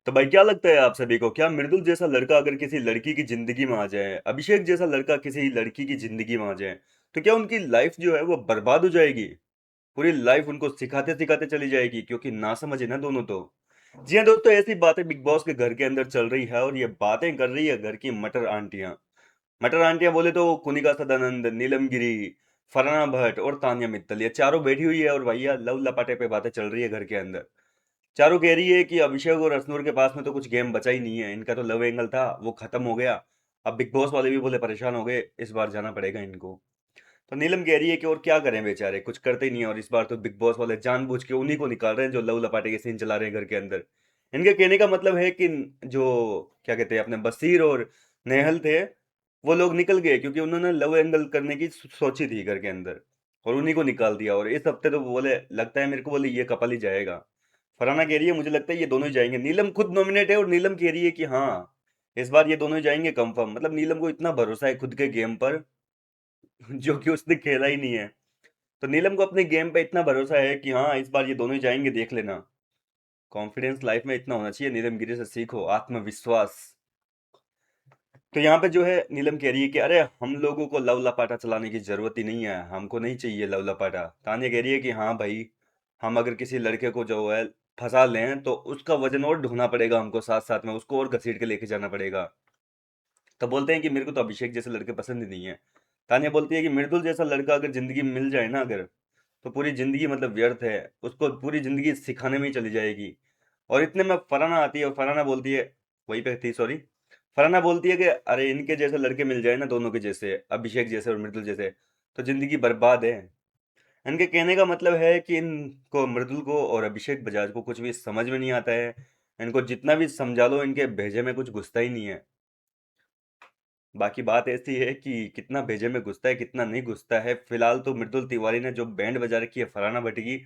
तो भाई क्या लगता है आप सभी को, क्या मृदुल जैसा लड़का अगर किसी लड़की की जिंदगी में आ जाए, अभिषेक जैसा लड़का किसी लड़की की जिंदगी में आ जाए, तो क्या उनकी लाइफ जो है वो बर्बाद हो जाएगी? पूरी लाइफ उनको सिखाते सिखाते चली जाएगी, क्योंकि ना समझे ना दोनों तो। जी हाँ दोस्तों, ऐसी बातें बिग बॉस के घर के अंदर चल रही है और ये बातें कर रही है घर की मटर आंटियां। मटर आंटियां बोले तो कुनिका सदानंद, नीलम गिरी, फरहाना भट्ट और तानिया मित्तल, ये चारों बैठी हुई है और भैया लव लपाटे पे बातें चल रही है घर के अंदर। चारों कह रही है कि अभिषेक और अश्नूर के पास में तो कुछ गेम बचा ही नहीं है, इनका तो लव एंगल था वो खत्म हो गया। अब बिग बॉस वाले भी बोले परेशान हो गए, इस बार जाना पड़ेगा इनको। तो नीलम कह रही है कि और क्या करें, बेचारे कुछ करते ही नहीं है और इस बार तो बिग बॉस वाले जानबूझ के उन्हीं को निकाल रहे हैं जो लव लपाटे के सीन चला रहे हैं घर के अंदर। इनके कहने का मतलब है कि जो क्या कहते हैं अपने बसीर और नेहल थे, वो लोग निकल गए क्योंकि उन्होंने लव एंगल करने की सोची थी घर के अंदर, और उन्हीं को निकाल दिया। और इस हफ्ते तो बोले लगता है मेरे को, बोले ये कपल ही जाएगा। फरहाना कह रही है मुझे लगता है ये दोनों ही जाएंगे, नीलम खुद नॉमिनेट है और नीलम कह रही है कि हाँ इस बार ये दोनों ही जाएंगे कंफर्म। मतलब नीलम को इतना भरोसा है खुद के गेम पर जो कि उसने खेला ही नहीं है। तो नीलम को अपने गेम पे इतना भरोसा है कि हाँ इस बार ये दोनों ही जाएंगे, देख लेना। कॉन्फिडेंस लाइफ में इतना होना चाहिए, नीलम गिरी से सीखो, आत्मविश्वास। तो यहाँ पे जो है नीलम कह रही है कि अरे हम लोगों को लव लपाटा चलाने की जरूरत ही नहीं है, हमको नहीं चाहिए लव लपाटा। तान्या कह रही है कि हाँ भाई, हम अगर किसी लड़के को जो है फंसा लें तो उसका वजन और ढोना पड़ेगा हमको, साथ साथ में उसको और घसीट के लेके जाना पड़ेगा। तो बोलते हैं कि मेरे को तो अभिषेक जैसे लड़के पसंद ही नहीं है। तान्या बोलती है कि मृदुल जैसा लड़का अगर जिंदगी में मिल जाए ना अगर, तो पूरी जिंदगी मतलब व्यर्थ है, उसको पूरी जिंदगी सिखाने में ही चली जाएगी। और इतने में फरहाना आती है और फरहाना बोलती है, वहीं पे थी सॉरी, फरहाना बोलती है कि अरे इनके जैसे लड़के मिल जाए ना, दोनों के जैसे, अभिषेक जैसे और मृदुल जैसे, तो जिंदगी बर्बाद है। इनके कहने का मतलब है कि इनको, मृदुल को और अभिषेक बजाज को कुछ भी समझ में नहीं आता है। इनको जितना भी समझा लो इनके भेजे में कुछ घुसता ही नहीं है। बाकी बात ऐसी है कि कितना भेजे में घुसता है कितना नहीं घुसता है। फिलहाल तो मृदुल तिवारी ने जो बैंड बजा रखी है फरहाना भट्टी की,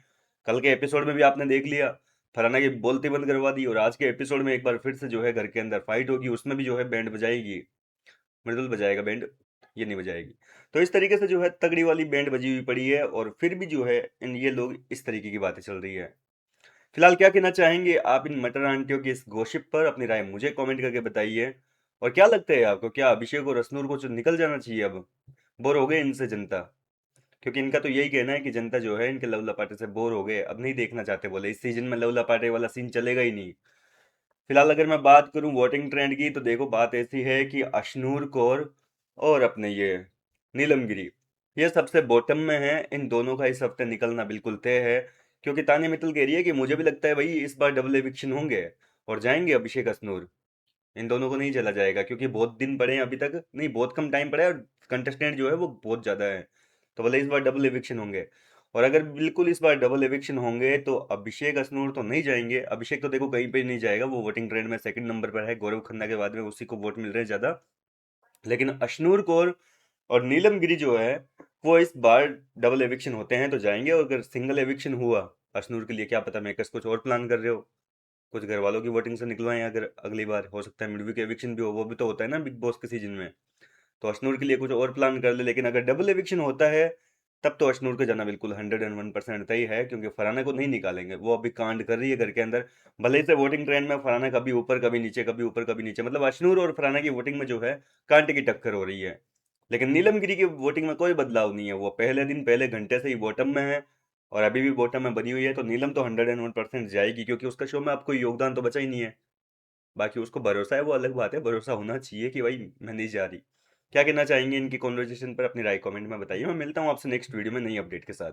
कल के एपिसोड में भी आपने देख लिया, फरहाना की बोलती बंद करवा दी। और आज के एपिसोड में एक बार फिर से जो है घर के अंदर फाइट होगी, उसमें भी जो है बैंड बजाएगी, मृदुल बजाएगा बैंड, ये नहीं बजाएगी। तो इस तरीके से जो है तगड़ी वाली बैंड बजी हुई पड़ी है, और फिर भी जो है इन ये लोग इस तरीके की बातें चल रही है। फिलहाल क्या कहना चाहेंगे आप इन मटर आंटियों की इस गॉसिप पर? अपनी राय मुझे कमेंट करके बताइए। और क्या लगता है आपको, क्या अभिषेक और रसनूर को जो निकल जाना चाहिए अब? बोर हो गए इनसे जनता? क्योंकि इनका तो यही कहना है कि जनता जो है इनके लव लपाटे से बोर हो गए, अब नहीं देखना चाहते, बोले इस सीजन में लव लपाटे वाला सीन चलेगा ही नहीं। फिलहाल अगर मैं बात करूं वोटिंग ट्रेंड की, तो देखो बात ऐसी है कि अशनूर कौर और अपने ये नीलम गिरी, ये सबसे बॉटम में है। इन दोनों का इस हफ्ते निकलना बिल्कुल तय है, क्योंकि तानिया मित्तल कह रही है कि मुझे भी लगता है भाई इस बार डबल एविक्शन होंगे और जाएंगे अभिषेक अशनूर। इन दोनों को नहीं चला जाएगा क्योंकि बहुत दिन पड़े हैं अभी तक, नहीं बहुत कम टाइम पड़ा है, और कंटेस्टेंट जो है वो बहुत ज़्यादा है। तो बोले इस बार डबल एविक्शन होंगे। और अगर बिल्कुल इस बार डबल एविक्शन होंगे तो अभिषेक अश्नूर तो नहीं जाएंगे। अभिषेक तो देखो कहीं पे नहीं जाएगा, वो वोटिंग ट्रेंड में सेकंड नंबर पर है, गौरव खन्ना के बाद में उसी को वोट मिल रहे हैं ज़्यादा। लेकिन अश्नूर कौर और नीलम गिरी जो है, वो इस बार डबल एविक्शन होते हैं तो जाएंगे। और अगर सिंगल एविक्शन हुआ अश्नूर के लिए, क्या पता मेकर्स कुछ और प्लान कर रहे हो, कुछ घर वालों की वोटिंग से निकलवाएं, अगर अगली बार हो सकता है मिडवीक के एविक्शन भी हो, वो भी तो होता है ना बिग बॉस के सीजन में। तो अशनूर के लिए कुछ और प्लान कर ले। लेकिन अगर डबल एविक्शन होता है तब तो अशनूर को जाना बिल्कुल 101% तय है, क्योंकि फरहाना को नहीं निकालेंगे, वो अभी कांड कर रही है घर के अंदर। भले ही से वोटिंग ट्रेंड में फरहाना कभी ऊपर कभी नीचे, कभी ऊपर कभी नीचे, मतलब अशनूर और फरहाना की वोटिंग में जो है कांटे की टक्कर हो रही है। लेकिन नीलम गिरी की वोटिंग में कोई बदलाव नहीं है, वो पहले दिन पहले घंटे से ही बॉटम में है और अभी भी बॉटम में बनी हुई है। तो नीलम तो 101% जाएगी, क्योंकि उसका शो में अब कोई योगदान तो बचा ही नहीं है। बाकी उसको भरोसा है, वो अलग बात है, भरोसा होना चाहिए कि भाई मैं नहीं जा रही। क्या कहना चाहेंगे इनकी कॉन्वर्जेशन पर? अपनी राय कमेंट में बताइए। मैं मिलता हूँ आपसे नेक्स्ट वीडियो में नई अपडेट के साथ।